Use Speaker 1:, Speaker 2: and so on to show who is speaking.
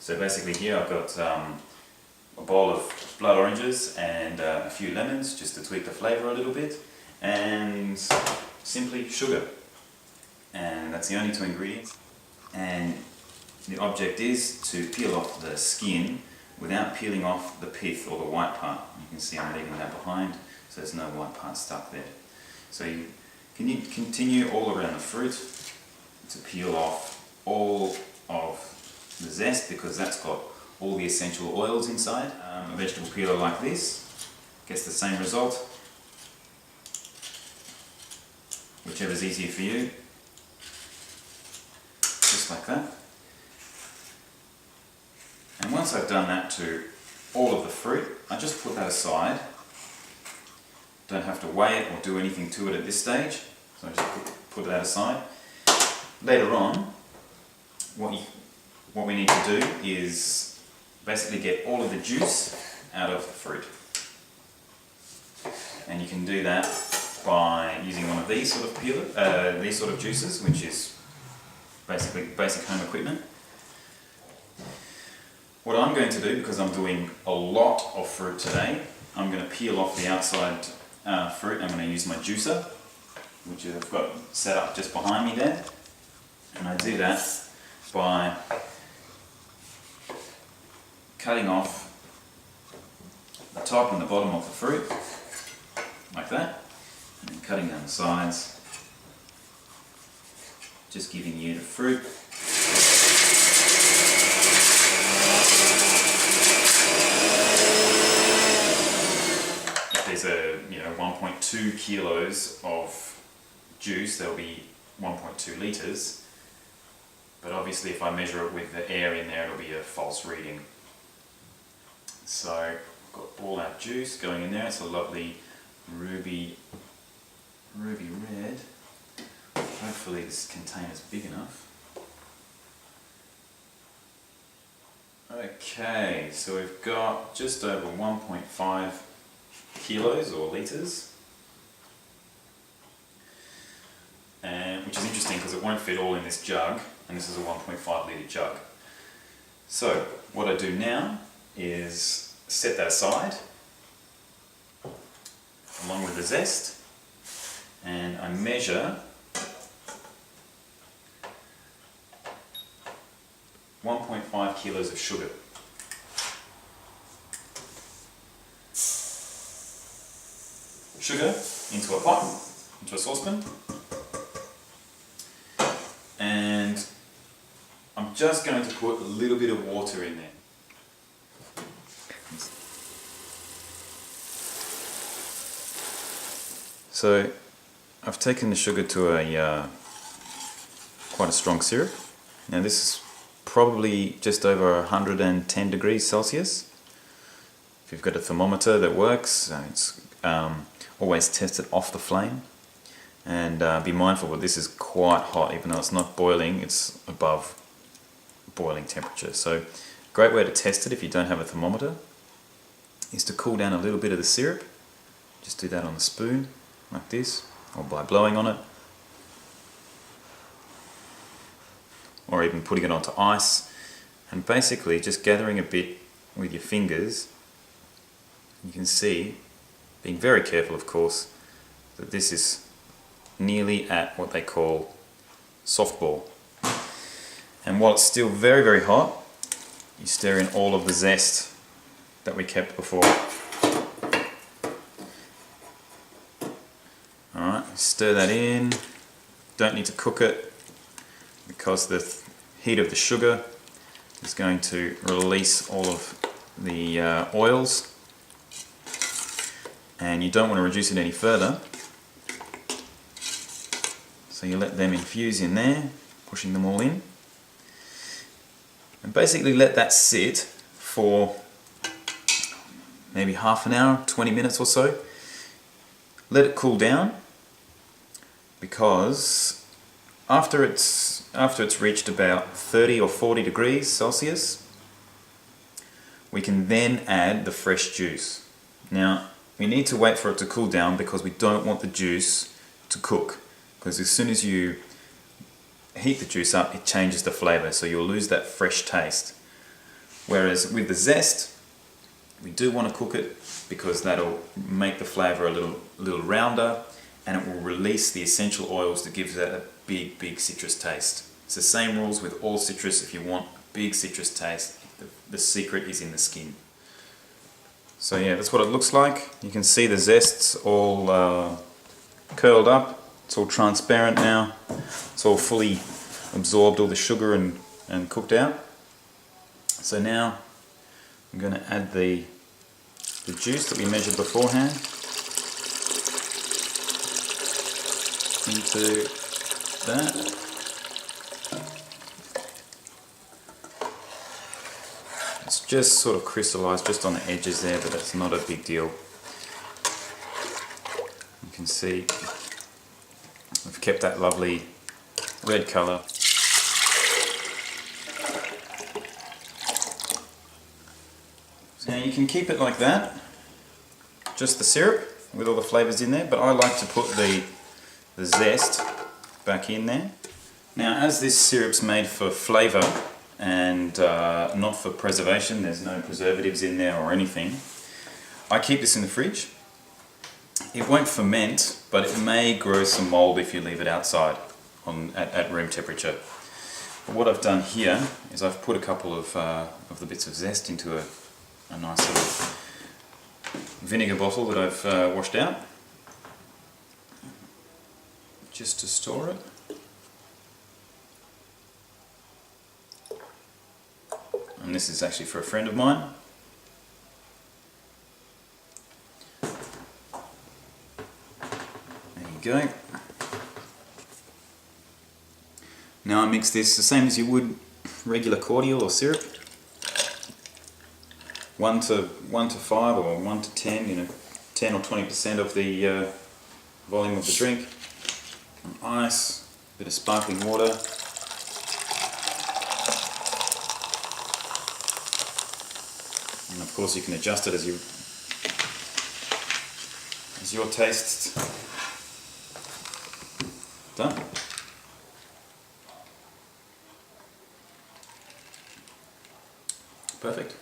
Speaker 1: So basically here I've got a bowl of blood oranges and a few lemons just to tweak the flavour a little bit, and simply sugar. And that's the only two ingredients. And the object is to peel off the skin without peeling off the pith or the white part. You can see I'm leaving that behind, so there's no white part stuck there. So you can continue all around the fruit to peel off all of the zest, because that's got all the essential oils inside. A vegetable peeler like this gets the same result, whichever's easier for you, just like that. And once I've done that to all of the fruit, I just put that aside. Don't have to weigh it or do anything to it at this stage, so I just put that aside. Later on, what we need to do is basically get all of the juice out of the fruit. And you can do that by using one of these sort of these sort of juicers, which is basically basic home equipment. What I'm going to do, because I'm doing a lot of fruit today, I'm going to peel off the outside fruit. I'm going to use my juicer, which I've got set up just behind me there. And I do that by cutting off the top and the bottom of the fruit, like that, and then cutting down the sides, just giving you the fruit. If there's a 1.2 kilos of juice, there'll be 1.2 litres. But obviously if I measure it with the air in there, it'll be a false reading. So I've got all our juice going in there. It's a lovely ruby red. Hopefully this container's big enough. Okay, so we've got just over 1.5 kilos or litres. Which is interesting because it won't fit all in this jug, and this is a 1.5 litre jug. So what I do now is set that aside along with the zest, and I measure 1.5 kilos of sugar. Sugar into a pot, into a saucepan. And I'm just going to put a little bit of water in there. So I've taken the sugar to a quite a strong syrup. Now this is probably just over 110 degrees Celsius. If you've got a thermometer that works, it's always test it off the flame. And be mindful that this is quite hot, even though it's not boiling, it's above boiling temperature. So a great way to test it if you don't have a thermometer is to cool down a little bit of the syrup. Just do that on the spoon, like this, or by blowing on it. Or even putting it onto ice, and basically just gathering a bit with your fingers. You can see, being very careful of course, that this is nearly at what they call softball. And while it's still very, very hot, you stir in all of the zest that we kept before. Alright, stir that in. Don't need to cook it, because the heat of the sugar is going to release all of the oils, and you don't want to reduce it any further. So you let them infuse in there, pushing them all in, and basically let that sit for maybe half an hour, 20 minutes or so. Let it cool down, because after it's reached about 30 or 40 degrees Celsius, we can then add the fresh juice. Now we need to wait for it to cool down, because we don't want the juice to cook. Because as soon as you heat the juice up, it changes the flavour, so you'll lose that fresh taste. Whereas with the zest, we do want to cook it because that'll make the flavour a little rounder, and it will release the essential oils that gives that a big citrus taste. It's the same rules with all citrus. If you want a big citrus taste, the secret is in the skin. So yeah, that's what it looks like. You can see the zest's all curled up. It's all transparent now. It's all fully absorbed all the sugar and cooked out. So now I'm going to add the juice that we measured beforehand into that. It's just sort of crystallized just on the edges there, but that's not a big deal. You can see we've kept that lovely red colour. Now you can keep it like that, just the syrup with all the flavours in there, but I like to put the zest back in there. Now as this syrup's made for flavour and not for preservation, there's no preservatives in there or anything, I keep this in the fridge. It won't ferment, but it may grow some mould if you leave it outside at room temperature. But what I've done here is I've put a couple of the bits of zest into a nice little vinegar bottle that I've washed out, just to store it. And this is actually for a friend of mine. There you go. Now I mix this the same as you would regular cordial or syrup. 1 to 5 or 1 to 10, you know, 10 or 20% of the volume of the drink. Some ice, a bit of sparkling water. And of course you can adjust it as your taste. Done. Perfect.